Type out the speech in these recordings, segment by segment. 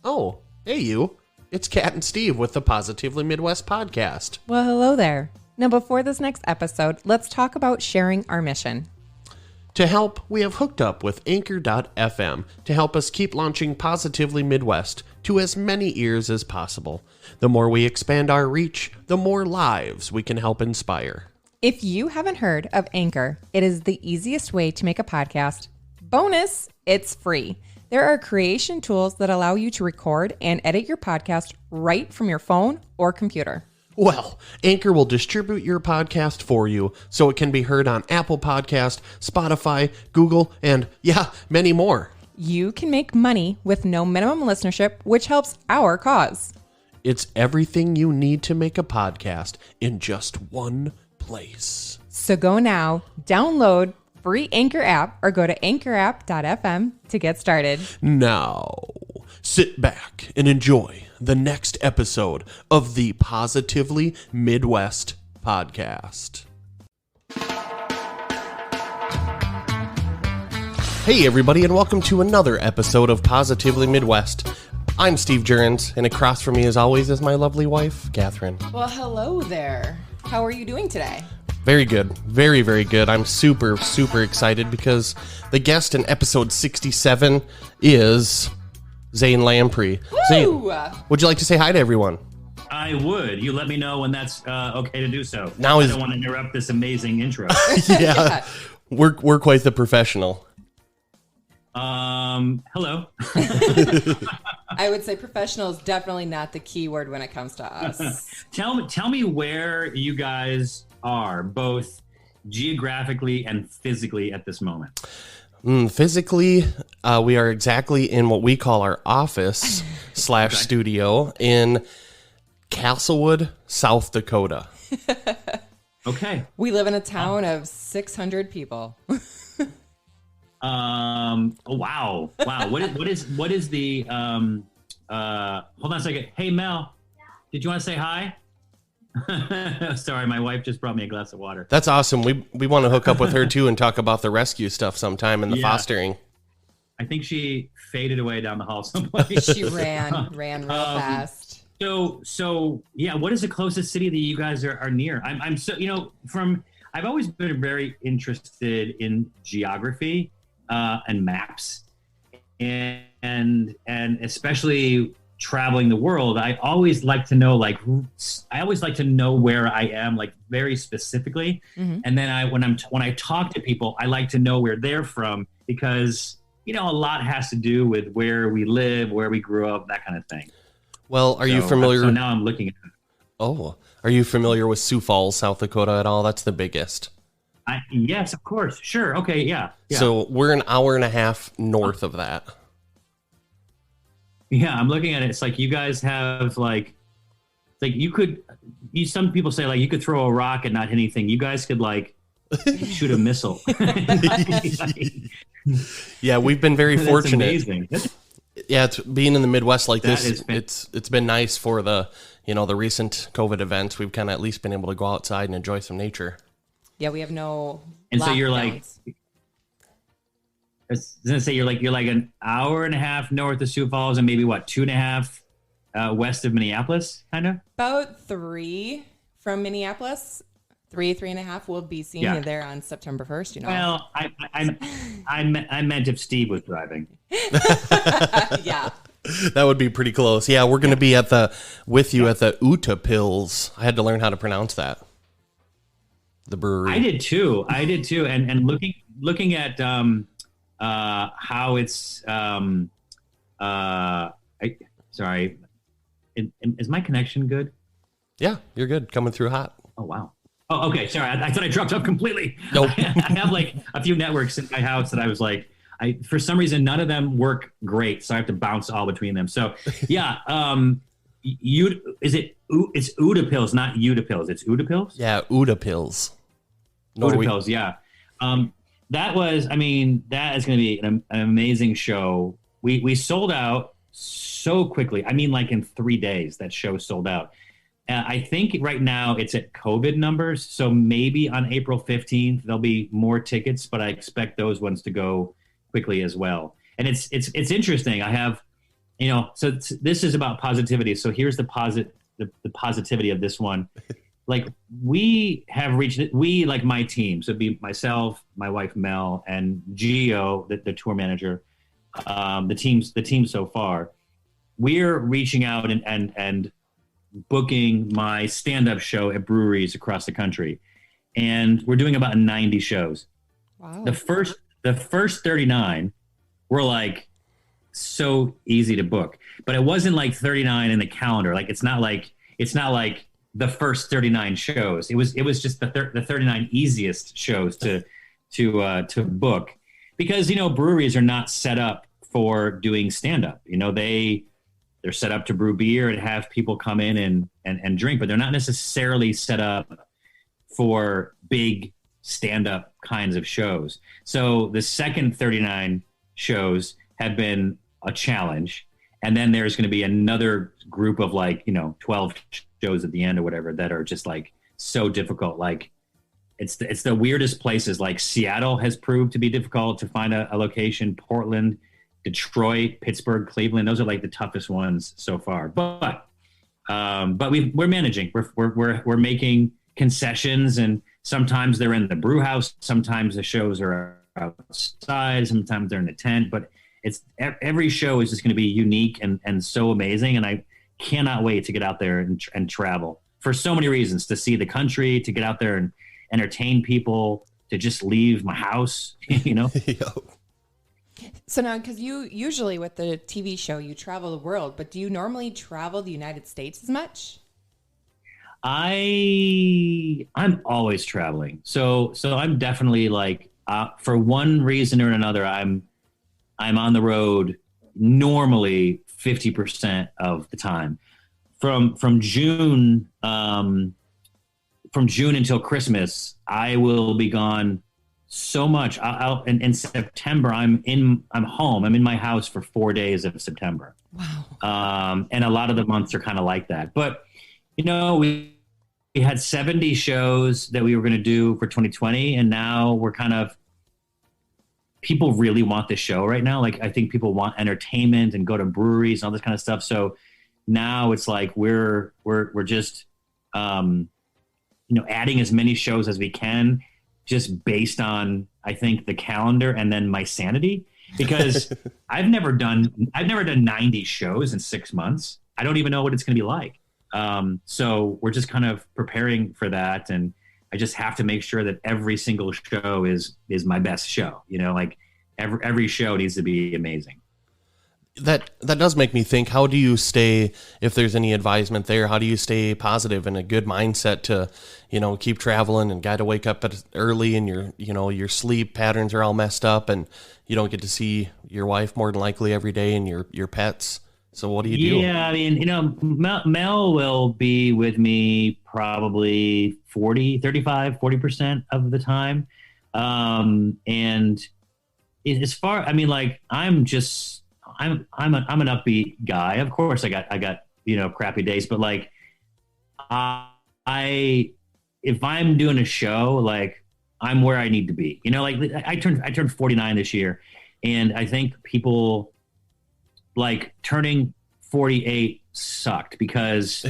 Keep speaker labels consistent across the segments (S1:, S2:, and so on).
S1: Oh, hey you. It's Kat and Steve with the Positively Midwest podcast.
S2: Well, hello there. Now, before this next episode, let's talk about sharing our mission.
S1: To help, we have hooked up with Anchor.fm to help us keep launching Positively Midwest to as many ears as possible. The more we expand our reach, the more lives we can help inspire.
S2: If you haven't heard of Anchor, it is the easiest way to make a podcast. Bonus, it's free. There are creation tools that allow you to record and edit your podcast right from your phone or computer.
S1: Well, Anchor will distribute your podcast for you so it can be heard on Apple Podcast, Spotify, Google, and many more.
S2: You can make money with no minimum listenership, which helps our cause.
S1: It's everything you need to make a podcast in just one place.
S2: So go now, download free Anchor app or go to anchorapp.fm to get started.
S1: Now, sit back and enjoy the next episode of the Positively Midwest podcast. Hey everybody, and welcome to another episode of Positively Midwest. I'm Steve Jurens, and across from me as always is my lovely wife, Kathryn.
S2: Well, hello there. How are you doing today?
S1: Very good. Very, very good. I'm super, super excited because the guest in episode 67 is Zane Lamprey.
S2: Woo!
S1: Zane, would you like to say hi to everyone?
S3: I would. You let me know when that's okay to do so.
S1: Now
S3: I don't want to interrupt this amazing intro.
S1: Yeah. We're quite the professional.
S3: Hello.
S2: I would say professional is definitely not the key word when it comes to us.
S3: Tell me where you guys are, both geographically and physically at this moment.
S1: Physically, we are exactly in what we call our office / studio in Castlewood, South Dakota.
S3: Okay.
S2: We live in a town of 600 people.
S3: Wow. What is the hold on a second. Hey Mel, did you want to say hi? Sorry, my wife just brought me a glass of water.
S1: That's awesome. We want to hook up with her too and talk about the rescue stuff sometime and the fostering.
S3: I think she faded away down the hall someplace.
S2: She ran real fast.
S3: So yeah, what is the closest city that you guys are near? I'm so, I've always been very interested in geography and maps, and especially traveling the world. I always like to know where I am, like very specifically. Mm-hmm. And then when I talk to people, I like to know where they're from, because a lot has to do with where we live, where we grew up, that kind of thing.
S1: Well, are you familiar?
S3: So now I'm looking at it.
S1: Oh, are you familiar with Sioux Falls, South Dakota at all? That's the biggest.
S3: Yes, of course. Sure. Okay. Yeah.
S1: So we're an hour and a half north of that.
S3: Yeah, I'm looking at it. It's like you guys have some people say you could throw a rock and not hit anything. You guys could shoot a missile.
S1: Yeah, we've been very fortunate.
S3: Amazing.
S1: Yeah, it's being in the Midwest like this. It's been nice for the the recent COVID events. We've kind of at least been able to go outside and enjoy some nature.
S2: Yeah, we have no.
S3: And
S2: lockdowns.
S3: so you're I was gonna say you're like an hour and a half north of Sioux Falls and maybe 2.5 west of Minneapolis, kind of.
S2: About 3 from Minneapolis. 3.5. We'll be seeing you there on September 1st.
S3: Well, I meant if Steve was driving.
S2: Yeah.
S1: That would be pretty close. Yeah, we're going to be with you at the Uta Pills. I had to learn how to pronounce that. The brewery.
S3: I did too. And looking at how it's sorry. Is my connection good?
S1: Yeah, you're good. Coming through hot.
S3: Oh wow. Oh, okay. Sorry, I thought I dropped off completely.
S1: Nope.
S3: I have a few networks in my house that I was for some reason none of them work great, so I have to bounce all between them. So yeah, it's Uta Pills, not Uta Pills. It's Uta Pills.
S1: Yeah, Uta Pills.
S3: Uta Pills. Yeah. That is going to be an amazing show. We sold out so quickly. I mean, in 3 days, that show sold out. I think right now it's at COVID numbers, so maybe on April 15th there'll be more tickets, but I expect those ones to go quickly as well. And it's interesting. I have So this is about positivity. So here's the positivity of this one. Like we have reached it. We, like my team. So it'd be myself, my wife, Mel, and Gio, the tour manager, the team so far. We're reaching out and booking my stand-up show at breweries across the country. And we're doing about 90 shows.
S2: Wow.
S3: The first 39 were like so easy to book, but it wasn't like 39 in the calendar. Like it's not like the first 39 shows. It was just the 39 easiest shows to book, because breweries are not set up for doing stand-up. They're set up to brew beer and have people come in and drink, but they're not necessarily set up for big stand-up kinds of shows. So the second 39 shows have been a challenge. And then there's going to be another group of 12 shows at the end or whatever that are just like so difficult. Like it's the weirdest places. Like Seattle has proved to be difficult to find a location. Portland, Detroit, Pittsburgh, Cleveland. Those are like the toughest ones so far. But we're managing. We're making concessions, and sometimes they're in the brew house. Sometimes the shows are outside. Sometimes they're in a tent. But every show is just going to be unique and so amazing. And I cannot wait to get out there and travel for so many reasons, to see the country, to get out there and entertain people, to just leave my house,
S2: So now, because you usually with the TV show, you travel the world, but do you normally travel the United States as much?
S3: I'm always traveling. So I'm definitely like, for one reason or another, I'm on the road normally 50% of the time. From June until Christmas, I will be gone so much. In September, I'm home. I'm in my house for 4 days of September.
S2: Wow.
S3: And a lot of the months are kind of like that. But we had 70 shows that we were going to do for 2020, and now we're kind of, people really want this show right now. Like I think people want entertainment and go to breweries and all this kind of stuff. So now it's like we're just adding as many shows as we can, just based on, I think, the calendar and then my sanity, because I've never done 90 shows in 6 months. I don't even know what it's going to be like. So we're just kind of preparing for that. And I just have to make sure that every single show is my best show. Like every show needs to be amazing.
S1: That does make me think, how do you stay, if there's any advisement there, how do you stay positive and a good mindset to, keep traveling and got to wake up early and your sleep patterns are all messed up and you don't get to see your wife more than likely every day and your pets. So what do you do?
S3: Yeah, I mean, Mel will be with me probably 40% of the time. And as far, I mean, like, I'm an upbeat guy. Of course I got, crappy days, but like, if I'm doing a show, like I'm where I need to be, like I turned 49 this year, and I think people, like, turning 48 sucked because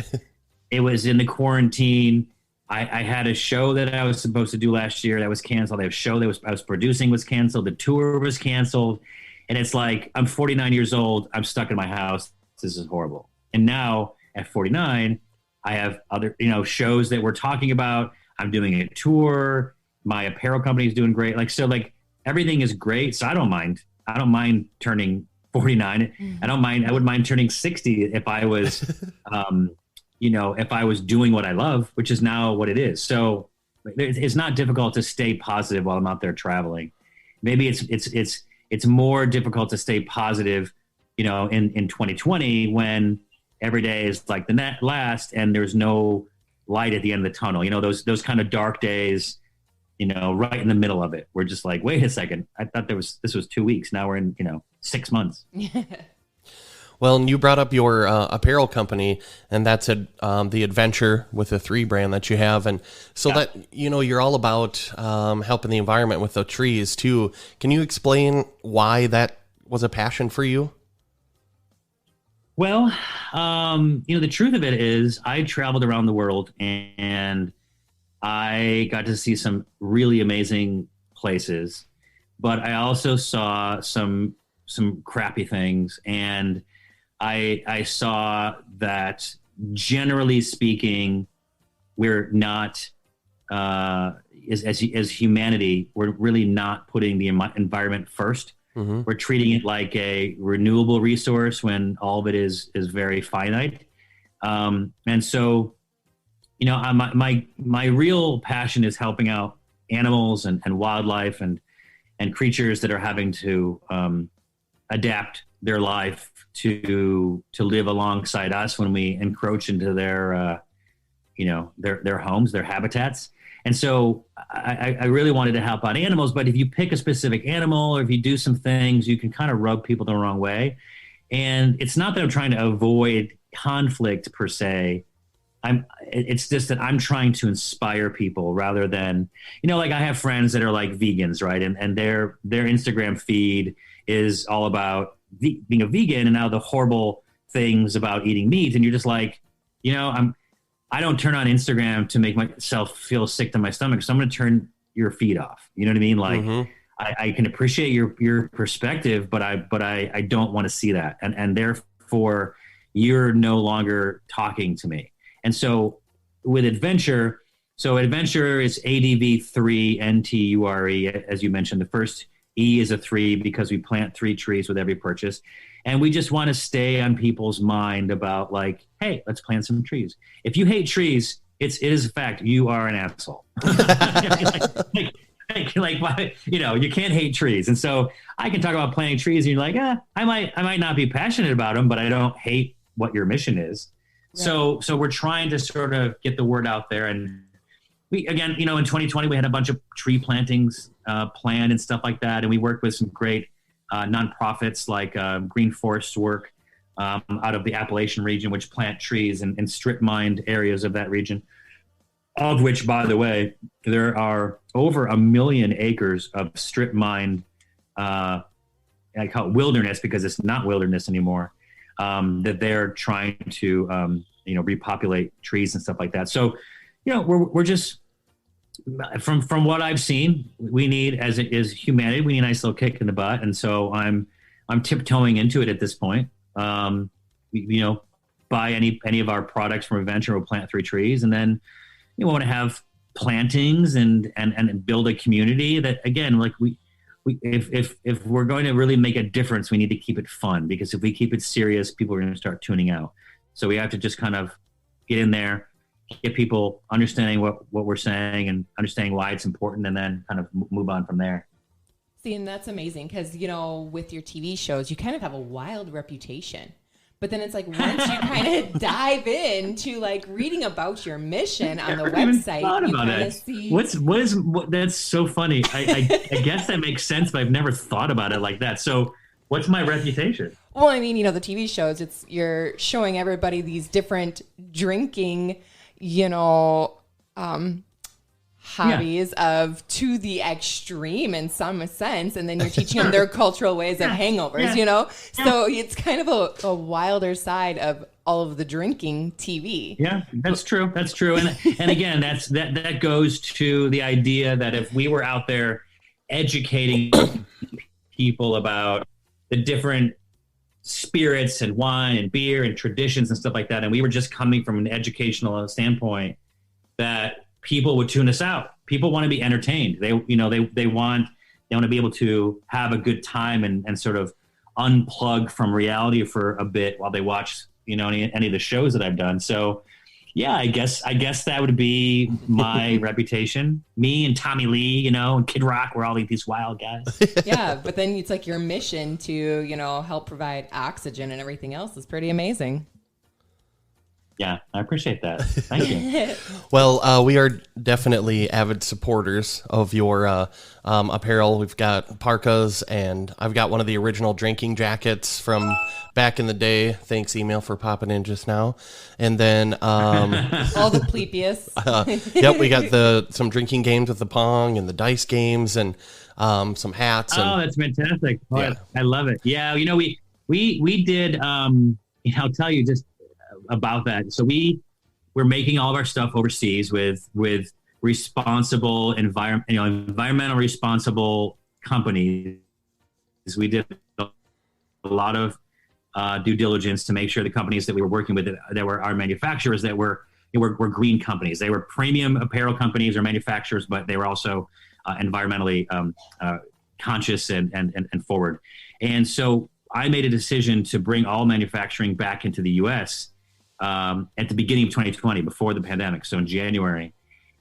S3: it was in the quarantine. I had a show that I was supposed to do last year that was canceled. I had a show that I was producing was canceled. The tour was canceled. And it's like, I'm 49 years old. I'm stuck in my house. This is horrible. And now at 49, I have other, shows that we're talking about. I'm doing a tour. My apparel company is doing great. Like, so like everything is great. So I don't mind turning 49. I wouldn't mind turning 60 if I was, if I was doing what I love, which is now what it is. So it's not difficult to stay positive while I'm out there traveling. Maybe it's more difficult to stay positive, in 2020 when every day is like the last and there's no light at the end of the tunnel. Those kind of dark days, right in the middle of it. We're just like, wait a second. I thought this was 2 weeks. Now we're in, 6 months.
S1: Well, and you brought up your apparel company, and that's the Adventure with the 3 brand that you have. And so that, you're all about helping the environment with the trees too. Can you explain why that was a passion for you?
S3: Well, the truth of it is I traveled around the world and I got to see some really amazing places, but I also saw some crappy things, and I saw that generally speaking, we're not as humanity, we're really not putting the environment first.
S1: Mm-hmm.
S3: We're treating it like a renewable resource when all of it is very finite. And so, my real passion is helping out animals and wildlife and creatures that are having to adapt their life to live alongside us when we encroach into their homes, their habitats. And so I really wanted to help out animals, but if you pick a specific animal or if you do some things, you can kind of rub people the wrong way. And it's not that I'm trying to avoid conflict per se. It's just that I'm trying to inspire people rather than, like I have friends that are like vegans, right? And their Instagram feed is all about being a vegan and now the horrible things about eating meat. And you're just like, I don't turn on Instagram to make myself feel sick to my stomach. So I'm going to turn your feed off. You know what I mean? Like
S1: Mm-hmm.
S3: I can appreciate your perspective, but I don't want to see that. And therefore you're no longer talking to me. And so with adventure is ADV3NTURE, as you mentioned. The first E is a 3 because we plant 3 trees with every purchase. And we just want to stay on people's mind about like, hey, let's plant some trees. If you hate trees, it is a fact. You are an asshole. You can't hate trees. And so I can talk about planting trees and you're like, I might not be passionate about them, but I don't hate what your mission is. Right. So we're trying to sort of get the word out there. And we, again, in 2020, we had a bunch of tree plantings planned and stuff like that. And we worked with some great nonprofits like Green Forest Work out of the Appalachian region, which plant trees in strip mined areas of that region, of which, by the way, there are over 1 million acres of strip mined, I call it wilderness because it's not wilderness anymore, that they're trying to, repopulate trees and stuff like that. So, we're just, from what I've seen, we need, as humanity, we need a nice little kick in the butt. And so I'm tiptoeing into it at this point. Buy any of our products from Adventure, we'll plant 3 trees. And then we want to have plantings and build a community that, again, like if we're going to really make a difference, we need to keep it fun, because if we keep it serious, people are going to start tuning out. So we have to just kind of get in there, get people understanding what we're saying and understanding why it's important, and then kind of move on from there.
S2: See, and that's amazing because, with your TV shows, you kind of have a wild reputation. But then it's like once you kind of dive into like reading about your mission on the website, you kind of see
S3: that's so funny. I guess that makes sense, but I've never thought about it like that. So what's my reputation?
S2: Well, I mean, the TV shows, you're showing everybody these different drinking, hobbies of to the extreme in some sense, and then you're teaching them their cultural ways of hangovers, so it's kind of a wilder side of all of the drinking TV.
S3: Yeah, that's true. And again, that goes to the idea that if we were out there educating people about the different spirits and wine and beer and traditions and stuff like that, and we were just coming from an educational standpoint, that people would tune us out. People want to be entertained. They want to be able to have a good time and sort of unplug from reality for a bit while they watch, any of the shows that I've done. So yeah, I guess that would be my reputation. Me and Tommy Lee, and Kid Rock, we're all like these wild guys.
S2: Yeah, but then it's like your mission to, help provide oxygen and everything else is pretty amazing.
S3: Yeah, I appreciate that. Thank you.
S1: Well, we are definitely avid supporters of your apparel. We've got parkas, and I've got one of the original drinking jackets from back in the day. Thanks, email, for popping in just now. And then
S2: all the plebius.
S1: Yep, we got some drinking games with the pong and the dice games, and some hats.
S3: Oh, that's fantastic!
S1: Yeah.
S3: I love it. Yeah, we did. I'll tell you just about that. So we're making all of our stuff overseas with responsible environmental responsible companies. We did a lot of due diligence to make sure the companies that we were working with that were our manufacturers that were green companies. They were premium apparel companies or manufacturers, but they were also environmentally conscious and forward. And so I made a decision to bring all manufacturing back into the U.S. At the beginning of 2020, before the pandemic, so in January.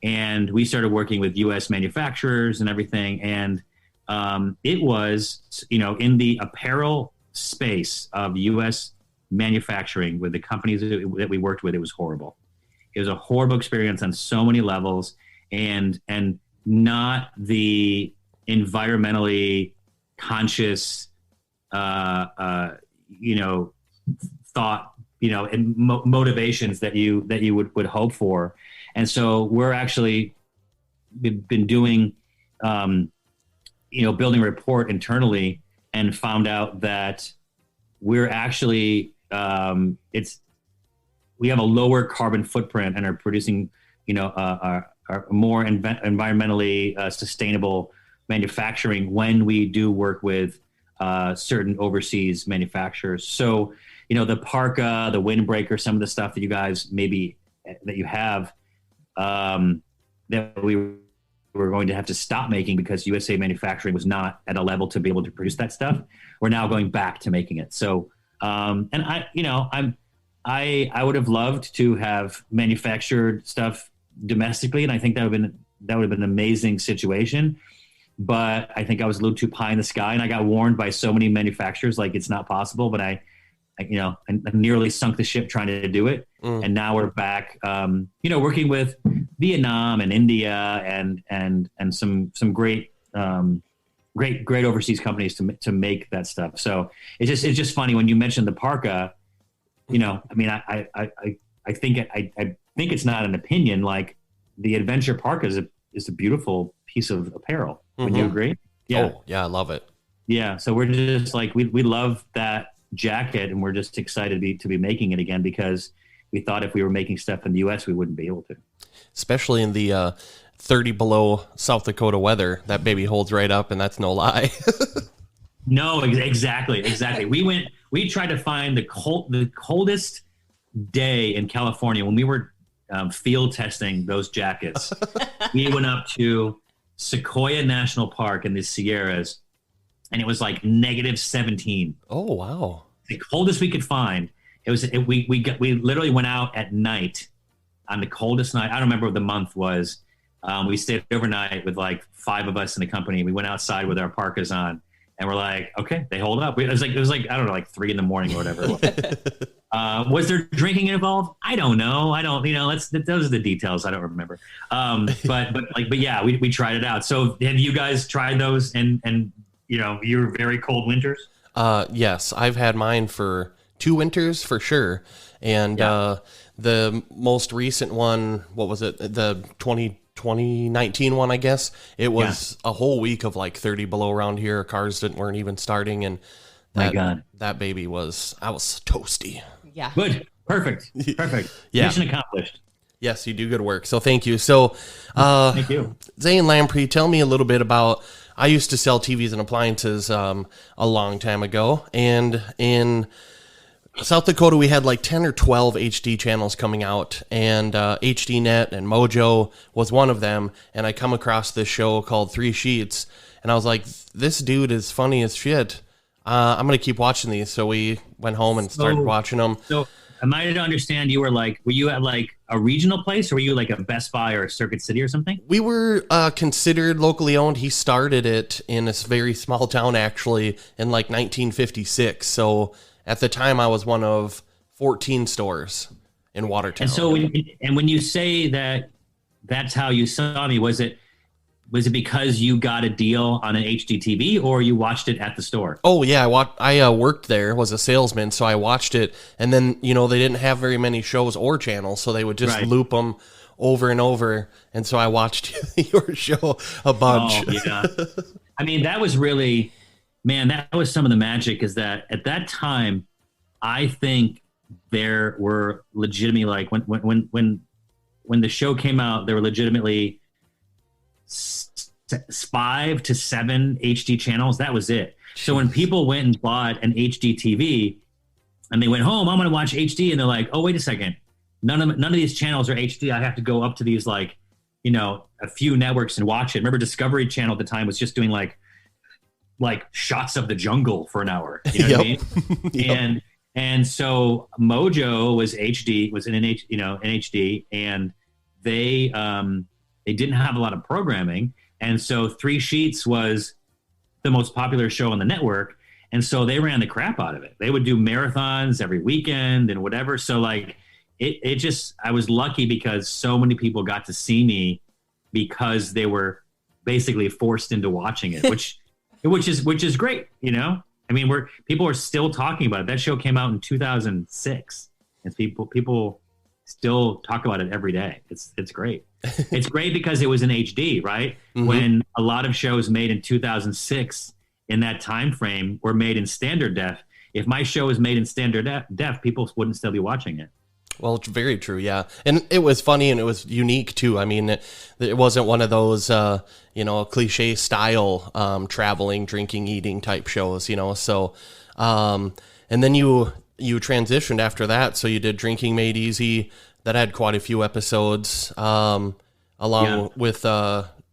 S3: And we started working with U.S. manufacturers and everything. And it was, in the apparel space of U.S. manufacturing with the companies that we worked with, it was horrible. It was a horrible experience on so many levels, and not the environmentally conscious, thought, and motivations that you would hope for. And so we've been doing, building a report internally, and found out that we're actually, we have a lower carbon footprint and are producing, a more environmentally sustainable manufacturing when we do work with certain overseas manufacturers. So, the parka, the windbreaker, some of the stuff that you guys that you have, that we were going to have to stop making because USA manufacturing was not at a level to be able to produce that stuff. We're now going back to making it. So, and I would have loved to have manufactured stuff domestically, and I think that would have been an amazing situation. But I think I was a little too pie in the sky, and I got warned by so many manufacturers like it's not possible. But I nearly sunk the ship trying to do it, and now we're back, working with Vietnam and India and some great overseas companies to make that stuff. So it's just funny when you mentioned the parka. I think it's not an opinion. Like the adventure parka is a beautiful piece of apparel. Would you agree? Yeah.
S1: Oh, yeah, I love it.
S3: Yeah. So we're just like we love that jacket, and we're just excited to be making it again, because we thought if we were making stuff in the U.S. we wouldn't be able to. Especially
S1: in the 30 below South Dakota weather, that baby holds right up, and that's no lie.
S3: No, exactly. We tried to find the coldest day in California when we were field testing those jackets. We went up to Sequoia National Park in the Sierras, and it was like -17.
S1: Oh, wow.
S3: The coldest we could find. We literally went out at night on the coldest night. I don't remember what the month was. We stayed overnight with like 5 of us in the company. We went outside with our parkas on, and we're like, okay, they hold up. It was like I don't know, like 3 a.m. or whatever. Was there drinking involved? I don't know. Those are the details. I don't remember. But yeah, we tried it out. So have you guys tried those and your very cold winters?
S1: Yes, I've had mine for 2 winters for sure. And the most recent one, what was it? The 2019 one, I guess. It was a whole week of like 30 below around here. Cars weren't even starting, and that baby I was toasty.
S2: Yeah.
S3: Good. Perfect.
S1: Yeah.
S3: Mission accomplished.
S1: Yes, you do good work. So thank you. So
S3: thank you.
S1: Zane Lamprey, tell me a little bit about, I used to sell TVs and appliances a long time ago, and in South Dakota we had like 10 or 12 HD channels coming out, and HDNet and Mojo was one of them, and I come across this show called 3 Sheets, and I was like, this dude is funny as shit. I'm going to keep watching these. So we went home and started watching them.
S3: So am I to understand were you at like a regional place, or were you like a Best Buy or a Circuit City or something?
S1: We were considered locally owned. He started it in a very small town, actually, in like 1956. So at the time I was one of 14 stores in Watertown.
S3: And so when you say that's how you saw me, was it because you got a deal on an HDTV, or you watched it at the store?
S1: Oh yeah, I worked there, was a salesman, so I watched it, and then they didn't have very many shows or channels, so they would just loop them over and over, and so I watched your show a bunch.
S3: Oh yeah, I mean that was really, man, that was some of the magic. Is that at that time, I think there were legitimately like when the show came out, there were legitimately 5 to 7 HD channels. That was it. So when people went and bought an HD TV and they went home, I'm going to watch HD, and they're like, oh, wait a second, none of these channels are HD. I have to go up to these like, you know, a few networks and watch it. Remember, Discovery Channel at the time was just doing like shots of the jungle for an hour. You know what I mean? Yep. And so Mojo was HD, was in an HD, and they didn't have a lot of programming, and so Three Sheets was the most popular show on the network, and so they ran the crap out of it. They would do marathons every weekend and whatever. So like it just, I was lucky because so many people got to see me because they were basically forced into watching it, which is great, you know. I mean, people are still talking about it. That show came out in 2006, and people still talk about it every day. It's great. It's great because it was in HD, right? Mm-hmm. When a lot of shows made in 2006 in that time frame were made in standard def. If my show was made in standard def, people wouldn't still be watching it.
S1: Well, it's very true, yeah. And it was funny and it was unique, too. I mean, it wasn't one of those, cliche style traveling, drinking, eating type shows, you know. So, and then you transitioned after that. So you did Drinking Made Easy. That had quite a few episodes along with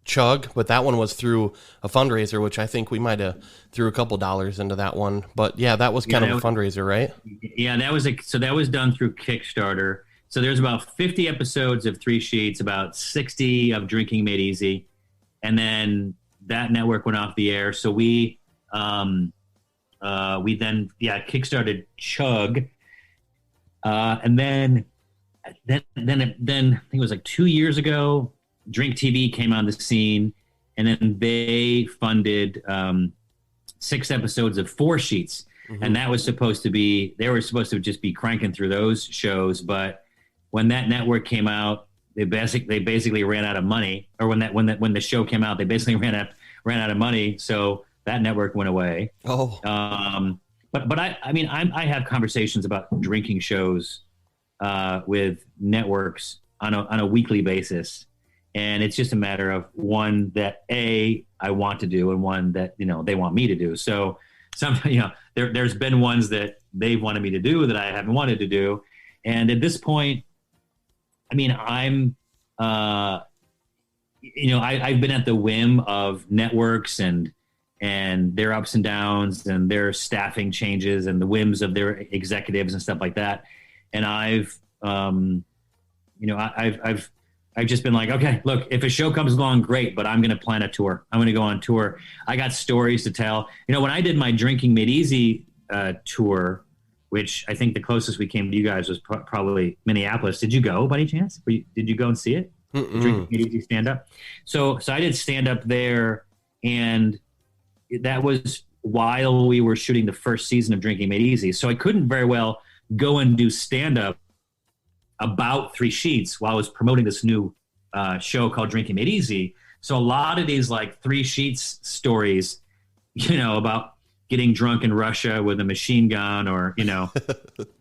S1: Chug. But that one was through a fundraiser, which I think we might have threw a couple dollars into that one. But, yeah, that was kind of a fundraiser, right?
S3: Yeah, that was done through Kickstarter. So there's about 50 episodes of Three Sheets, about 60 of Drinking Made Easy. And then that network went off the air. So we then kickstarted Chug. And then I think it was like 2 years ago, Drink TV came on the scene, and then they funded 6 episodes of Four Sheets. Mm-hmm. And that was supposed to be, they were supposed to just be cranking through those shows. But when that network came out, they basically ran out of money. Or when the show came out, they basically ran out of money. So that network went away.
S1: Oh.
S3: But I have conversations about drinking shows with networks on a weekly basis, and it's just a matter of one that I want to do and one that they want me to do. So there's been ones that they wanted me to do that I haven't wanted to do, and at this point, I mean, I'm I've been at the whim of networks and their ups and downs and their staffing changes and the whims of their executives and stuff like that. And I've just been like, okay, look, if a show comes along, great, but I'm going to plan a tour. I'm going to go on tour. I got stories to tell. When I did my Drinking Made Easy tour, which I think the closest we came to you guys was probably Minneapolis. Did you go by any chance? Did you go and see it? Drinking Made Easy stand up. So I did stand up there, and that was while we were shooting the first season of Drinking Made Easy. So I couldn't very well go and do stand-up about Three Sheets while I was promoting this new show called Drinking Made Easy. So a lot of these like Three Sheets stories, about getting drunk in Russia with a machine gun, or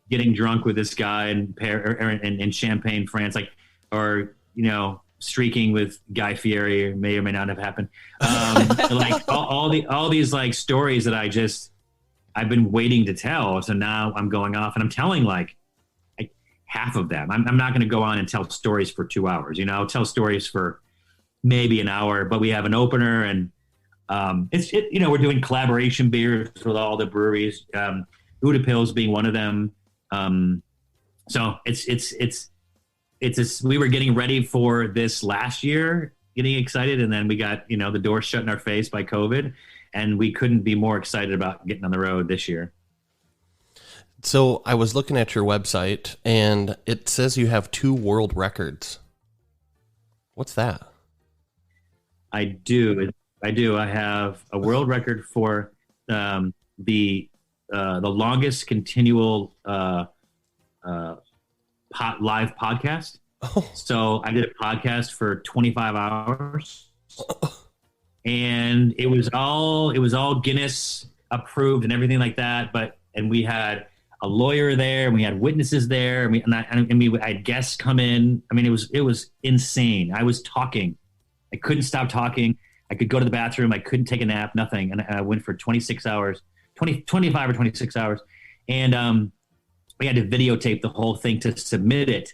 S3: getting drunk with this guy in Champagne, France, or streaking with Guy Fieri, may or may not have happened. Like all these like stories that I've been waiting to tell. So now I'm going off and I'm telling like half of them. I'm not going to go on and tell stories for 2 hours. I'll tell stories for maybe an hour, but we have an opener, and we're doing collaboration beers with all the breweries, Buddha Pills being one of them. So we were getting ready for this last year, getting excited, and then we got the door shut in our face by COVID, and we couldn't be more excited about getting on the road this year.
S1: So I was looking at your website, and it says you have 2 world records. What's that?
S3: I do. I have a world record for the longest continual live podcast.
S1: Oh.
S3: So I did a podcast for 25 hours, and it was all Guinness approved and everything like that. And we had a lawyer there, and we had witnesses there, and I had guests come in. I mean, it was insane. I was talking. I couldn't stop talking. I could go to the bathroom. I couldn't take a nap, nothing. And I went for 26 hours, 25 or 26 hours. And we had to videotape the whole thing to submit it.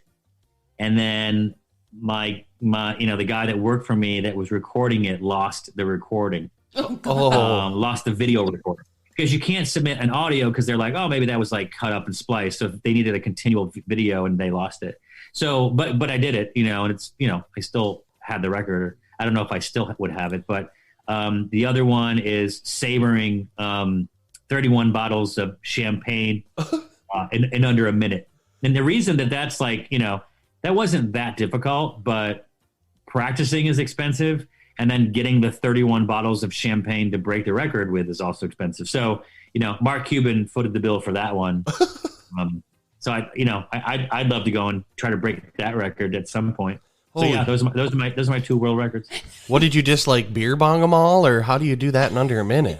S3: And then my the guy that worked for me that was recording it lost the recording. Lost the video recording. Because you can't submit an audio because they're like, oh, maybe that was like cut up and spliced. So they needed a continual video and they lost it. So, but I did it, and it's, I still had the record. I don't know if I still would have it, but the other one is savoring 31 bottles of champagne in under a minute. And the reason that's like, that wasn't that difficult, but practicing is expensive. And then getting the 31 bottles of champagne to break the record with is also expensive. So, Mark Cuban footed the bill for that one. So I'd love to go and try to break that record at some point. So yeah, those are my 2 world records.
S4: What did you just like beer bong them all, or how do you do that in under a minute?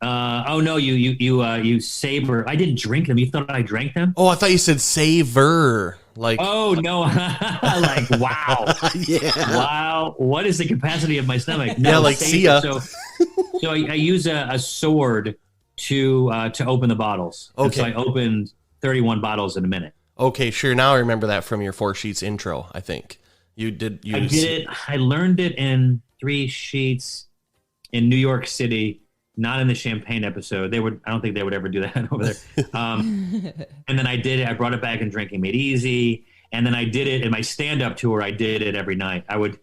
S3: Oh no, you savor. I didn't drink them. You thought I drank them?
S4: Oh, I thought you said savor. Like,
S3: oh no, like wow, yeah, wow. What is the capacity of my stomach? No,
S4: yeah, like
S3: savor.
S4: See ya.
S3: So I use a sword to open the bottles.
S4: Okay,
S3: and so I opened 31 bottles in a minute.
S4: Okay, sure. Now I remember that from your 4 Sheets intro. I think you did.
S3: I did it. I learned it in 3 Sheets in New York City. Not in the champagne episode. I don't think they would ever do that over there. And then I did it. I brought it back in Drinking Made Easy. And then I did it in my stand-up tour. I did it every night. I would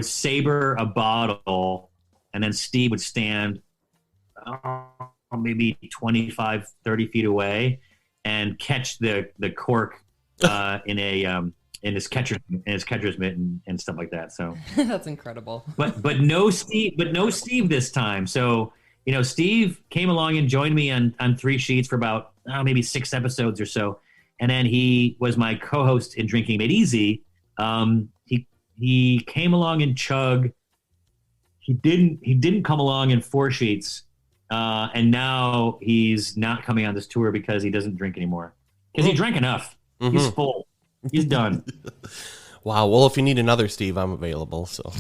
S3: saber a bottle, and then Steve would stand maybe 25, 30 feet away and catch the cork in his catcher's mitten and stuff like that. So
S2: that's incredible.
S3: But no Steve this time. So. Steve came along and joined me on 3 Sheets for about maybe 6 episodes or so, and then he was my co-host in Drinking Made Easy. He came along in Chug. He didn't come along in 4 Sheets, and now he's not coming on this tour because he doesn't drink anymore. Because he drank enough. Mm-hmm. He's full. He's done.
S4: Wow. Well, if you need another Steve, I'm available. So.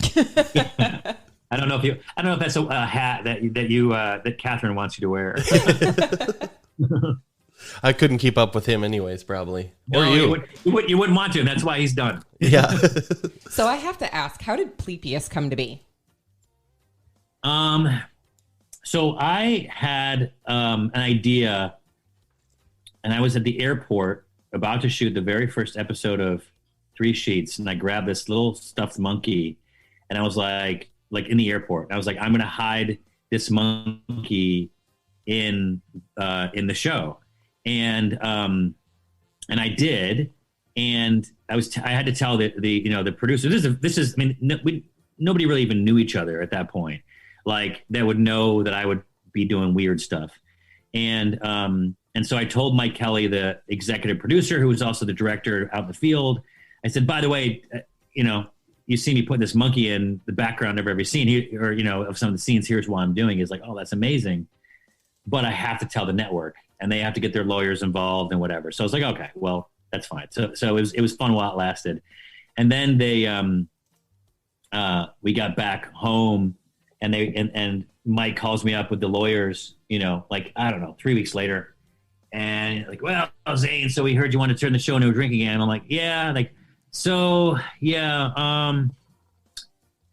S3: I don't know if that's a hat that Kathryn wants you to wear.
S4: I couldn't keep up with him anyways, probably.
S3: No,
S4: or you.
S3: You wouldn't want to. That's why he's done.
S4: Yeah.
S2: So I have to ask, how did Plepius come to be?
S3: So I had an idea, and I was at the airport about to shoot the very first episode of 3 Sheets, and I grabbed this little stuffed monkey, and I was like in the airport. I was like, I'm going to hide this monkey in the show. And I did. And I had to tell the producer, this is, I mean, nobody really even knew each other at that point. Like that would know that I would be doing weird stuff. And so I told Mike Kelly, the executive producer, who was also the director out in the field, I said, by the way, you see me put this monkey in the background of every scene of some of the scenes. Here's why I'm doing is like, oh, that's amazing. But I have to tell the network and they have to get their lawyers involved and whatever. So I was like, okay, well, that's fine. So it was fun while it lasted. And then we got back home and Mike calls me up with the lawyers, like, I don't know, 3 weeks later. And like, well, Zane, so we heard you want to turn the show into a drinking game. I'm like, yeah, like, so, yeah. And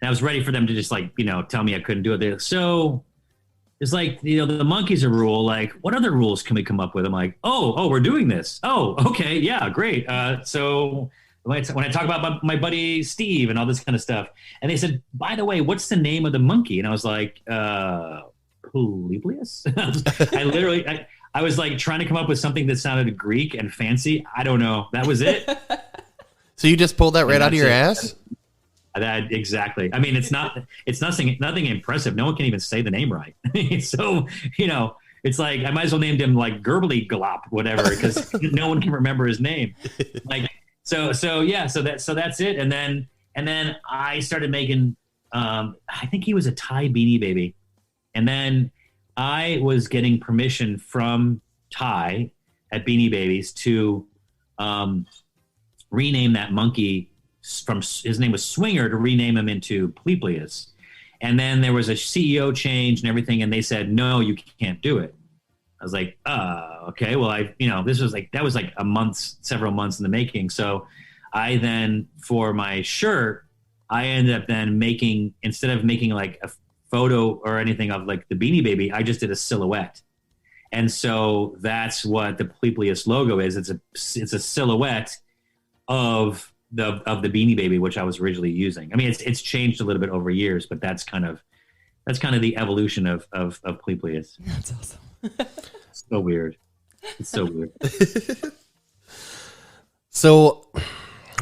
S3: I was ready for them to just like, tell me I couldn't do it. They're like, so it's like, the monkey's a rule. Like, what other rules can we come up with? I'm like, oh, we're doing this. Oh, okay. Yeah, great. So when I talk about my buddy Steve and all this kind of stuff, and they said, by the way, what's the name of the monkey? And I was like, Publius? I was like trying to come up with something that sounded Greek and fancy. I don't know. That was it.
S4: So you just pulled that right out of your ass?
S3: That exactly. I mean, it's nothing impressive. No one can even say the name right. So, it's like I might as well named him like Gerbily Glop, whatever, because no one can remember his name. Like, so that's it. And then I started making. I think he was a Thai Beanie Baby, and then I was getting permission from Thai at Beanie Babies to rename that monkey from his name was Swinger to rename him into Pleplius. And then there was a CEO change and everything, and they said, no, you can't do it. I was like, okay, well, this was like, that was like several months in the making. So I then, for my shirt, I ended up then instead of making like a photo or anything of like the Beanie Baby, I just did a silhouette. And so that's what the Pleplius logo is. It's a silhouette of the Beanie Baby, which I was originally using. I mean, it's changed a little bit over years, but that's kind of the evolution of Pleplius.
S2: That's awesome.
S3: So weird. It's so weird.
S4: So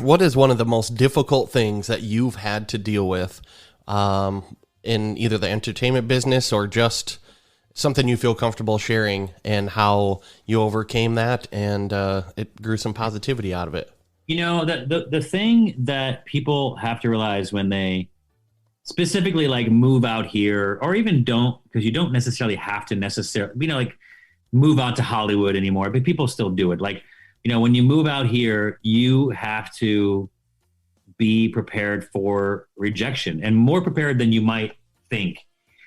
S4: what is one of the most difficult things that you've had to deal with in either the entertainment business or just something you feel comfortable sharing, and how you overcame that and it grew some positivity out of it?
S3: The thing that people have to realize when they specifically like move out here, or even don't, because you don't necessarily have to like move out to Hollywood anymore, but people still do it. Like, when you move out here, you have to be prepared for rejection, and more prepared than you might think,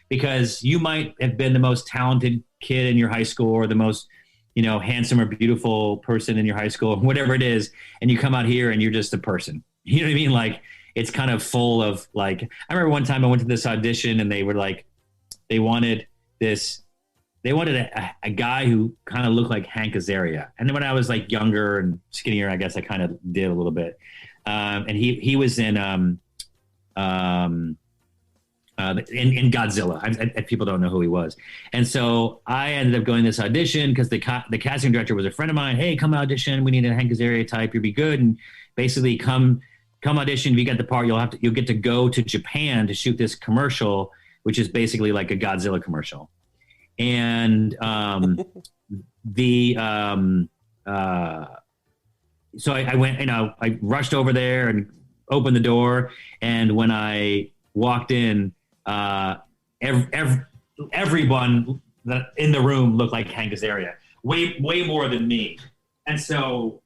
S3: because you might have been the most talented kid in your high school, or the most, handsome or beautiful person in your high school, whatever it is. And you come out here and you're just a person, you know what I mean? Like, it's kind of full of like, I remember one time I went to this audition and they were like, they wanted a guy who kind of looked like Hank Azaria. And then when I was like younger and skinnier, I guess I kind of did a little bit. And he was in Godzilla. People don't know who he was. And so I ended up going to this audition because the casting director was a friend of mine. Hey, come audition. We need a Hank Azaria type. You'll be good. And basically come audition. If you get the part, you'll get to go to Japan to shoot this commercial, which is basically like a Godzilla commercial. And so I went, I rushed over there and opened the door. And when I walked in, everyone that in the room looked like Hank Azaria, way more than me. And so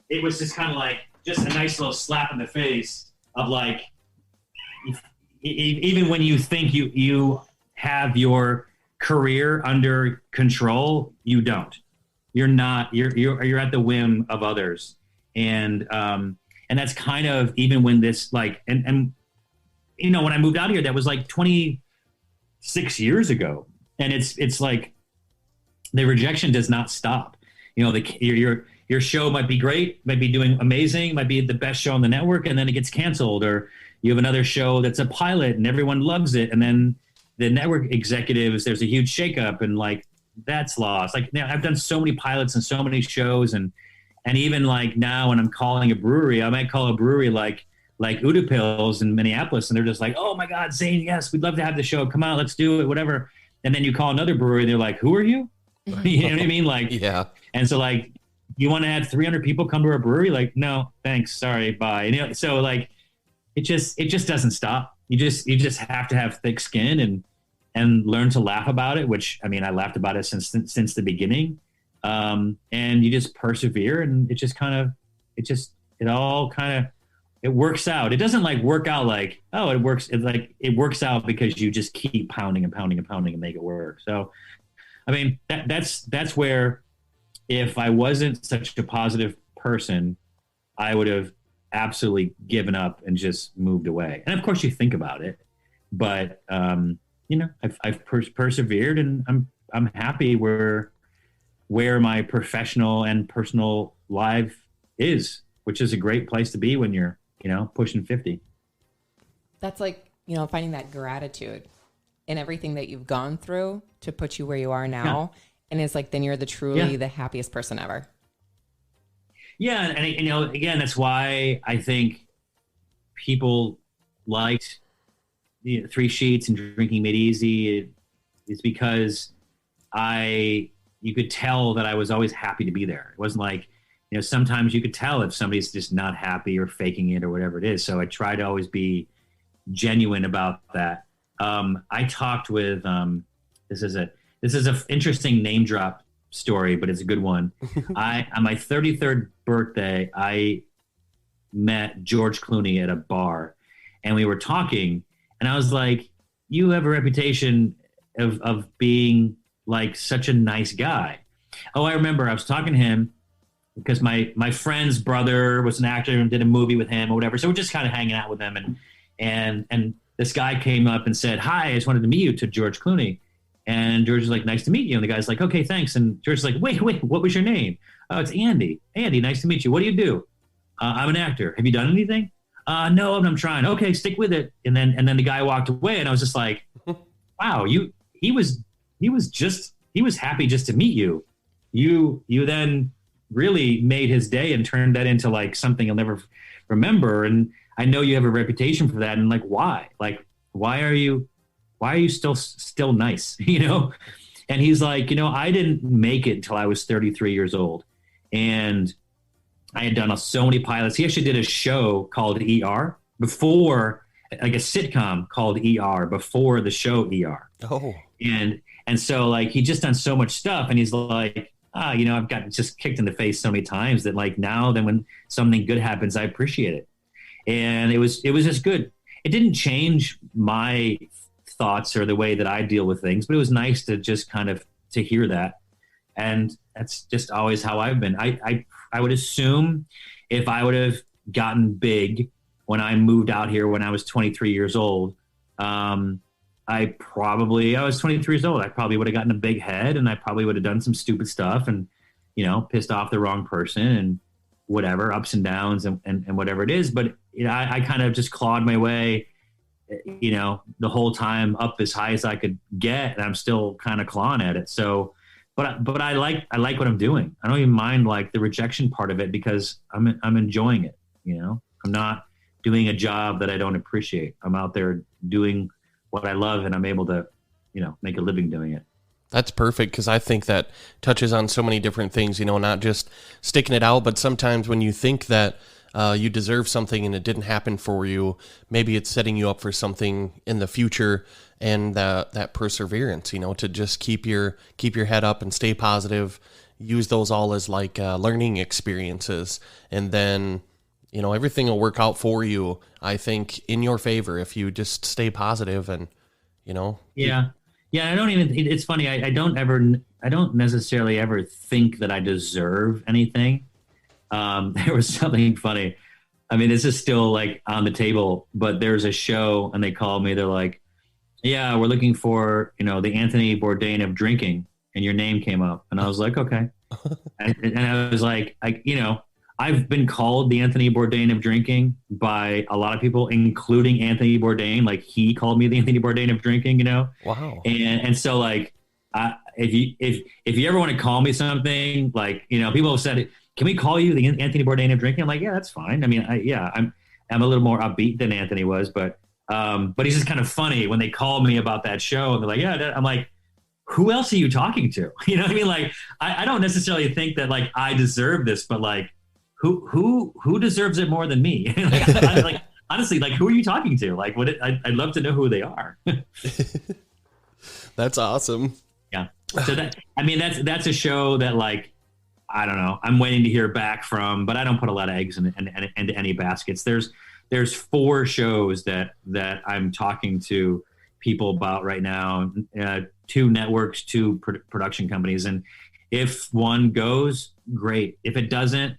S3: it was just kind of like just a nice little slap in the face of like, even when you think you have your career under control, you don't. You're not. You're at the whim of others, and that's kind of even when this like and when I moved out here, that was like 26 years ago, and it's like the rejection does not stop. Your show might be great, might be doing amazing, might be the best show on the network, and then it gets canceled, or you have another show that's a pilot and everyone loves it, and then the network executives, there's a huge shakeup, and like that's lost. Like now, I've done so many pilots and so many shows, and even like now when I'm calling a brewery, I might call a brewery like Udapills in Minneapolis, and they're just like, oh my God, Zane, yes, we'd love to have the show. Come out, let's do it, whatever. And then you call another brewery, and they're like, who are you? You know what I mean? Like, yeah. And so like, you want to have 300 people come to our brewery? Like, no, thanks, sorry, bye. And, so like, it just doesn't stop. You just have to have thick skin and learn to laugh about it, which, I mean, I laughed about it since the beginning. And you just persevere, and it works out. It doesn't like work out like, oh, it works. It's like, it works out because you just keep pounding and pounding and pounding and make it work. So, I mean, that's where, if I wasn't such a positive person, I would have absolutely given up and just moved away. And of course you think about it, but I've persevered, and I'm happy where my professional and personal life is, which is a great place to be when you're, pushing 50.
S2: That's like, finding that gratitude in everything that you've gone through to put you where you are now. Yeah. And it's like, then you're the happiest person ever.
S3: Yeah. And, again, that's why I think people liked 3 Sheets and Drinking Made Easy. It's because you could tell that I was always happy to be there. It wasn't like, sometimes you could tell if somebody's just not happy or faking it or whatever it is. So I try to always be genuine about that. I talked with, this is an interesting name drop story, but it's a good one. On my 33rd birthday, I met George Clooney at a bar, and we were talking, and I was like, you have a reputation of being like such a nice guy. Oh, I remember I was talking to him because my friend's brother was an actor and did a movie with him or whatever. So we're just kind of hanging out with him, and this guy came up and said, hi, I just wanted to meet you, to George Clooney. And George was like, nice to meet you. And the guy's like, okay, thanks. And George's like, wait, what was your name? Oh, it's Andy. Andy, nice to meet you. What do you do? I'm an actor. Have you done anything? No, I'm trying. Okay, stick with it. And then the guy walked away, and I was just like, wow, he was happy just to meet you. You then really made his day and turned that into like something he'll never remember. And I know you have a reputation for that. And like, why? Like, why are you still nice? You know? And he's like, I didn't make it until I was 33 years old. And I had done so many pilots. He actually did a show called ER before, like a sitcom called ER before the show ER.
S4: Oh.
S3: And so like, he just done so much stuff, and he's like, I've gotten just kicked in the face so many times that like now then when something good happens, I appreciate it. And it was just good. It didn't change my thoughts or the way that I deal with things, but it was nice to just kind of to hear that. And that's just always how I've been. I would assume if I would have gotten big when I moved out here when I was 23 years old, I was 23 years old. I probably would have gotten a big head, and I probably would have done some stupid stuff and, pissed off the wrong person and whatever, ups and downs and whatever it is. But I kind of just clawed my way, the whole time up as high as I could get, and I'm still kind of clawing at it. So, but I like what I'm doing. I don't even mind like the rejection part of it because I'm enjoying it. I'm not doing a job that I don't appreciate. I'm out there doing what I love, and I'm able to, make a living doing it.
S4: That's perfect, because I think that touches on so many different things, not just sticking it out, but sometimes when you think that you deserve something and it didn't happen for you, maybe it's setting you up for something in the future, and that perseverance, to just keep your head up and stay positive, use those all as like learning experiences, and then everything will work out for you, I think, in your favor if you just stay positive and,
S3: Yeah. It's funny. I don't necessarily ever think that I deserve anything. There was something funny. I mean, this is still like on the table, but there's a show and they called me. They're like, yeah, we're looking for, the Anthony Bourdain of drinking, and your name came up. And I was like, okay. and I was like, I've been called the Anthony Bourdain of drinking by a lot of people, including Anthony Bourdain. Like he called me the Anthony Bourdain of drinking,
S4: Wow.
S3: And so like, if you ever want to call me something, like, people have said, can we call you the Anthony Bourdain of drinking? I'm like, yeah, that's fine. I mean, I'm a little more upbeat than Anthony was, but he's just kind of funny when they call me about that show and they're like, yeah, I'm like, who else are you talking to? You know what I mean? Like, I don't necessarily think that like I deserve this, but like, who deserves it more than me? like, honestly, like, who are you talking to? Like, I'd love to know who they are.
S4: That's awesome.
S3: Yeah. So that's a show that like, I don't know, I'm waiting to hear back from, but I don't put a lot of eggs into any baskets. There's 4 shows that I'm talking to people about right now, 2 networks, 2 production companies. And if one goes, great. If it doesn't,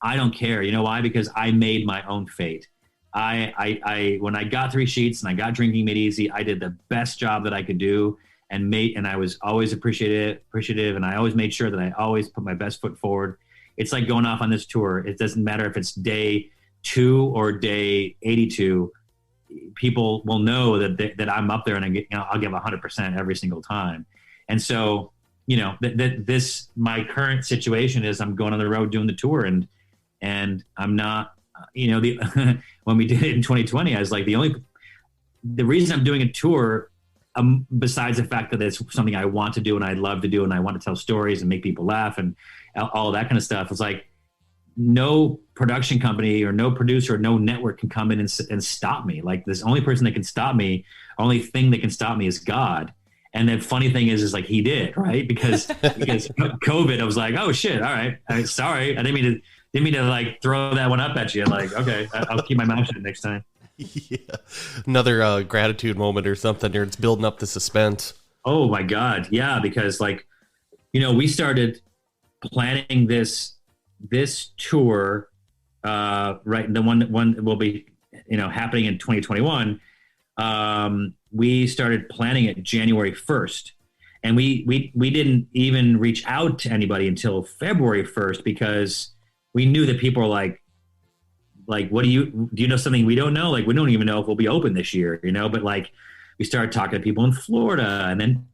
S3: I don't care. You know why? Because I made my own fate. I when I got 3 Sheets and I got Drinking Made Easy, I did the best job that I could do and I was always appreciative. And I always made sure that I always put my best foot forward. It's like going off on this tour. It doesn't matter if it's day 2 or day 82. People will know that I'm up there and I'll give 100% every single time. And so, my current situation is I'm going on the road doing the tour and I'm not, when we did it in 2020, I was like, the reason I'm doing a tour, besides the fact that it's something I want to do and I love to do and I want to tell stories and make people laugh and all that kind of stuff, it's like no production company or no producer or no network can come in and stop me. Like, this only person that can stop me, only thing that can stop me is God. And the funny thing is like he did, right? Because COVID, I was like, oh shit, all right, sorry, I didn't mean to like throw that one up at you. Like, okay, I'll keep my mouth shut next time.
S4: Yeah, another gratitude moment or something, or it's building up the suspense.
S3: Oh my God, yeah, because like, we started planning this tour, right? The one that will be, happening in 2021. We started planning it January 1st, and we didn't even reach out to anybody until February 1st because we knew that people are like, what do you know something we don't know? Like, we don't even know if we'll be open this year, but like we started talking to people in Florida and then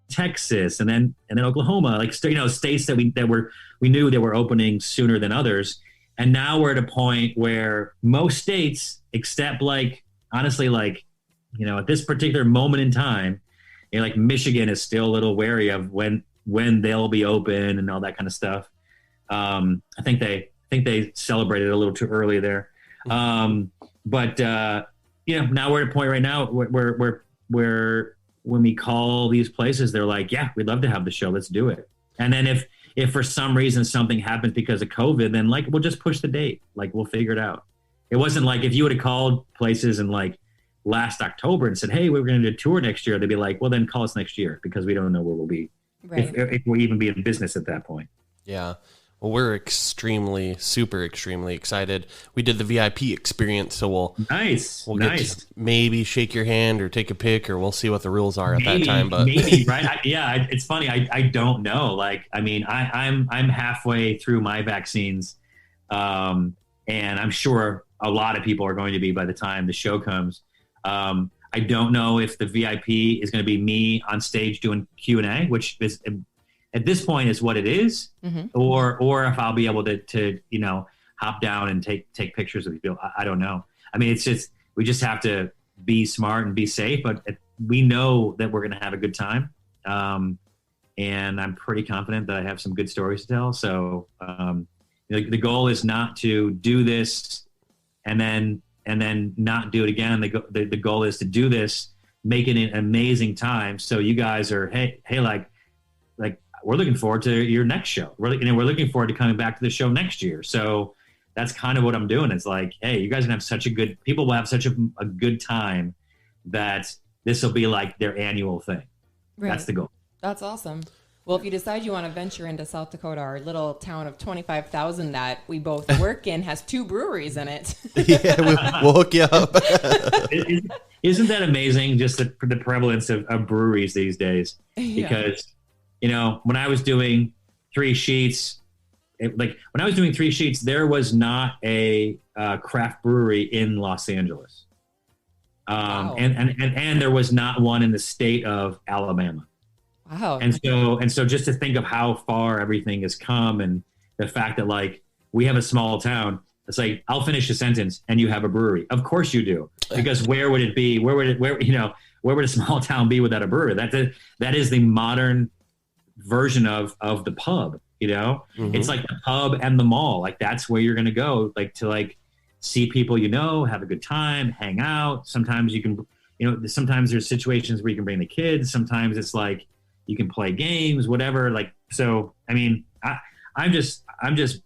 S3: Texas and then Oklahoma, like, states that we knew that were opening sooner than others. And now we're at a point where most states, except like, honestly, like, at this particular moment in time, like Michigan is still a little wary of when they'll be open and all that kind of stuff. I think they celebrated a little too early there. But now we're at a point right now where when we call these places, they're like, yeah, we'd love to have the show. Let's do it. And then if for some reason something happens because of COVID, then like, we'll just push the date. Like, we'll figure it out. It wasn't like if you would have called places and like last October and said, hey, we're going to do a tour next year, they'd be like, well, then call us next year because we don't know where we'll be. Right. If we'll even be in business at that point.
S4: Yeah. Well, we're super extremely excited. We did the VIP experience, so we'll get to maybe shake your hand or take a pic, or we'll see what the rules are at that time. But
S3: maybe, right? It's funny. I don't know. Like, I mean, I'm halfway through my vaccines, and I'm sure a lot of people are going to be by the time the show comes. I don't know if the VIP is going to be me on stage doing Q&A, which is at this point is what it is, or if I'll be able to hop down and take pictures of people. I don't know. I mean, it's just, we just have to be smart and be safe, but we know that we're going to have a good time. And I'm pretty confident that I have some good stories to tell. So the goal is not to do this and then not do it again. The goal is to do this, make it an amazing time. So you guys are, hey, like we're looking forward to your next show. We're looking forward to coming back to the show next year. So that's kind of what I'm doing. It's like, hey, you guys are gonna have people will have such a good time that this will be like their annual thing. Right. That's the goal.
S2: That's awesome. Well, if you decide you want to venture into South Dakota, our little town of 25,000 that we both work in has 2 breweries in it.
S4: Yeah, we'll hook you up.
S3: Isn't that amazing? Just the prevalence of breweries these days. Because, when I was doing 3 Sheets, there was not a craft brewery in Los Angeles. Wow. And there was not one in the state of Alabama.
S2: Wow.
S3: And so just to think of how far everything has come, and the fact that like we have a small town, it's like, I'll finish a sentence and you have a brewery. Of course you do. Because where would it be? Where would a small town be without a brewery? That is the modern version of the pub, It's like the pub and the mall. Like, that's where you're going to go, like, to like see people, have a good time, hang out. Sometimes you can, sometimes there's situations where you can bring the kids. Sometimes it's like, you can play games, whatever. Like, so, I mean, I'm just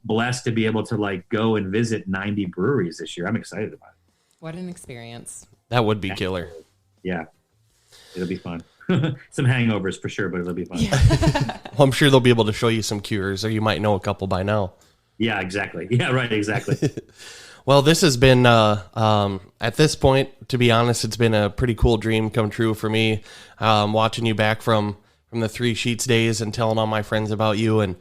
S3: blessed to be able to like go and visit 90 breweries this year. I'm excited about it.
S2: What an experience.
S4: That would be killer.
S3: Yeah. It'll be fun. Some hangovers for sure, but it'll be fun.
S2: Yeah.
S4: Well, I'm sure they'll be able to show you some cures, or you might know a couple by now.
S3: Yeah, exactly. Yeah, right. Exactly.
S4: Well, this has been, at this point, to be honest, it's been a pretty cool dream come true for me. Watching you back from the 3 Sheets days and telling all my friends about you. And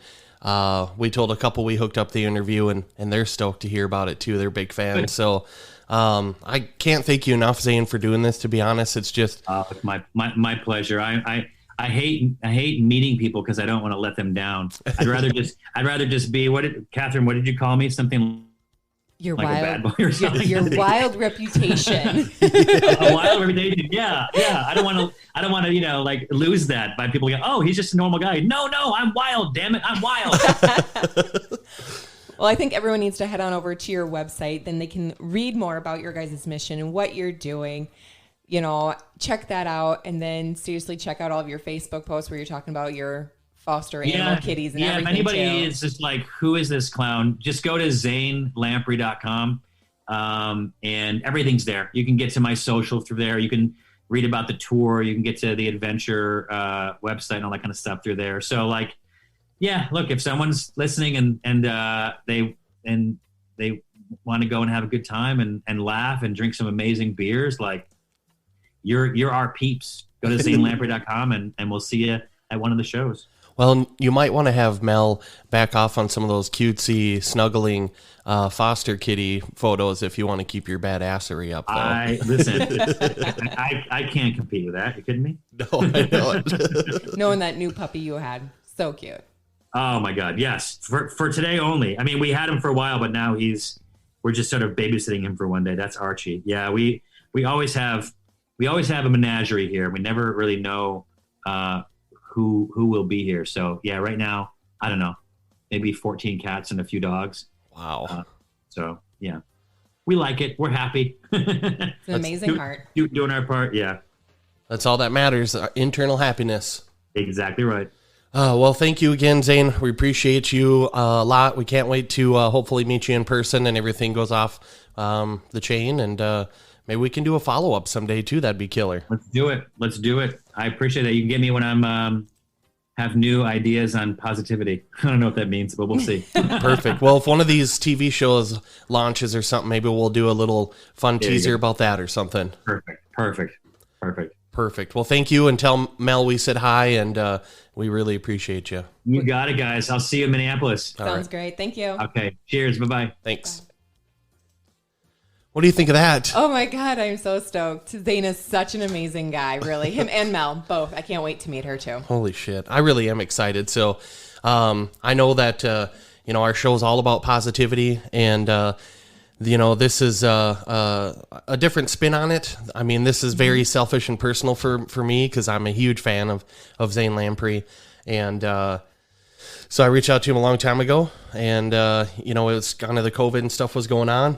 S4: we told a couple we hooked up the interview, and they're stoked to hear about it too. They're big fans. Good. So I can't thank you enough, Zane, for doing this. To be honest, it's just
S3: it's my pleasure. I hate meeting people because I don't want to let them down. I'd rather just be Kathryn, what did you call me? Something
S2: your
S3: like
S2: wild,
S3: a bad boy or something.
S2: Your wild reputation.
S3: A wild reputation. Yeah. I don't want to, like lose that by people going, oh, he's just a normal guy. No, I'm wild. Damn it, I'm wild.
S2: Well, I think everyone needs to head on over to your website. Then they can read more about your guys' mission and what you're doing. check that out. And then seriously check out all of your Facebook posts where you're talking about your foster animal kitties and everything.
S3: If anybody
S2: too.
S3: is just like, who is this clown? Just go to zanelamprey.com. And everything's there. You can get to my social through there. You can read about the tour. You can get to the adventure website and all that kind of stuff through there. So look, if someone's listening and they want to go and have a good time and laugh and drink some amazing beers, like you're our peeps. Go to zanelamprey.com and we'll see you at one of the shows.
S4: Well, you might want to have Mel back off on some of those cutesy, snuggling foster kitty photos if you want to keep your badassery up, though.
S3: Listen, I can't compete with that. You kidding me?
S4: No, I know it.
S2: Knowing that new puppy you had, so cute.
S3: Oh my God, yes. For today only. I mean, we had him for a while, but now we're just sort of babysitting him for one day. That's Archie. Yeah, we always have a menagerie here. We never really know who will be here. So yeah, right now, I don't know, maybe 14 cats and a few dogs.
S4: Wow.
S3: So yeah, we like it. We're happy.
S2: It's an amazing heart.
S3: Doing our part. Yeah.
S4: That's all that matters. Our internal happiness.
S3: Exactly right.
S4: Well, thank you again, Zane. We appreciate you a lot. We can't wait to hopefully meet you in person and everything goes off the chain. And maybe we can do a follow-up someday too. That'd be killer.
S3: Let's do it. I appreciate that. You can get me when I'm have new ideas on positivity. I don't know what that means, but we'll see.
S4: Perfect. Well, if one of these TV shows launches or something, maybe we'll do a little fun teaser about that or something. Perfect. Well, thank you, and tell Mel we said hi, and we really appreciate you.
S3: You got it, guys. I'll see you in Minneapolis.
S2: Sounds great. Thank you.
S3: Okay. Cheers. Bye-bye.
S4: Thanks. What do you think of that?
S2: Oh my God, I'm so stoked. Zane is such an amazing guy, really. Him and Mel, both. I can't wait to meet her too.
S4: Holy shit. I really am excited. So I know that, our show is all about positivity, and, this is a different spin on it. I mean, this is very selfish and personal for me because I'm a huge fan of Zane Lamprey. And so I reached out to him a long time ago, and, it was kind of the COVID and stuff was going on.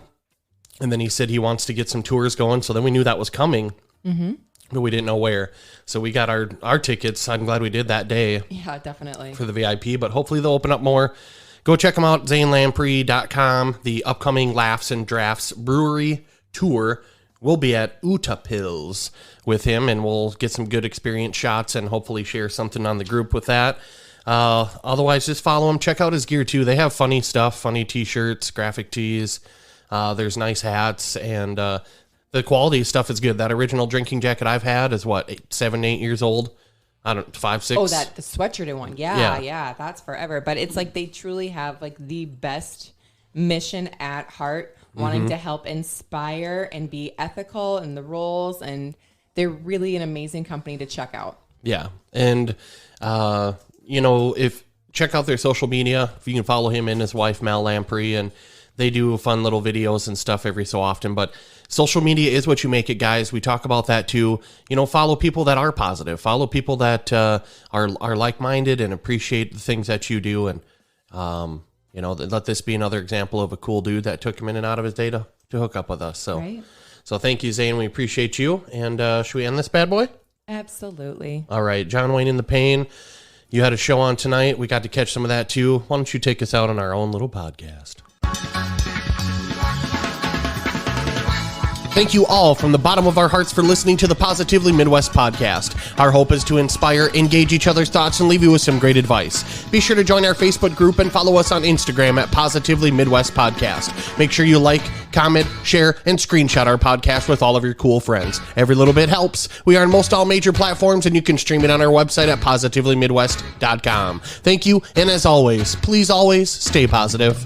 S4: And then he said he wants to get some tours going. So then we knew that was coming, but we didn't know where. So we got our tickets. I'm glad we did that day.
S2: Yeah, definitely.
S4: For the VIP, but hopefully they'll open up more. Go check them out, zanelamprey.com. The upcoming Laughs and Drafts Brewery Tour will be at Utapils with him, and we'll get some good experience shots and hopefully share something on the group with that. Otherwise, just follow him. Check out his gear, too. They have funny stuff, funny T-shirts, graphic tees. There's nice hats, and the quality stuff is good. That original drinking jacket I've had is 7, 8 years old. I don't 5, 6.
S2: Oh, the sweatshirt one. Yeah, that's forever. But it's like they truly have like the best mission at heart, wanting to help inspire and be ethical in the roles, and they're really an amazing company to check out. Yeah,
S4: and if check out their social media, if you can follow him and his wife Mel Lamprey, and they do fun little videos and stuff every so often, but social media is what you make it, guys. We talk about that too. Follow people that are positive. Follow people that are like-minded and appreciate the things that you do. And, let this be another example of a cool dude that took him in and out of his day to hook up with us. So thank you, Zane. We appreciate you. And should we end this bad boy?
S2: Absolutely.
S4: All right. John Wayne in the Pain. You had a show on tonight. We got to catch some of that too. Why don't you take us out on our own little podcast? Thank you all from the bottom of our hearts for listening to the Positively Midwest podcast. Our hope is to inspire, engage each other's thoughts, and leave you with some great advice. Be sure to join our Facebook group and follow us on Instagram at Positively Midwest Podcast. Make sure you like, comment, share, and screenshot our podcast with all of your cool friends. Every little bit helps. We are on most all major platforms, and you can stream it on our website at positivelymidwest.com. Thank you, and as always, please always stay positive.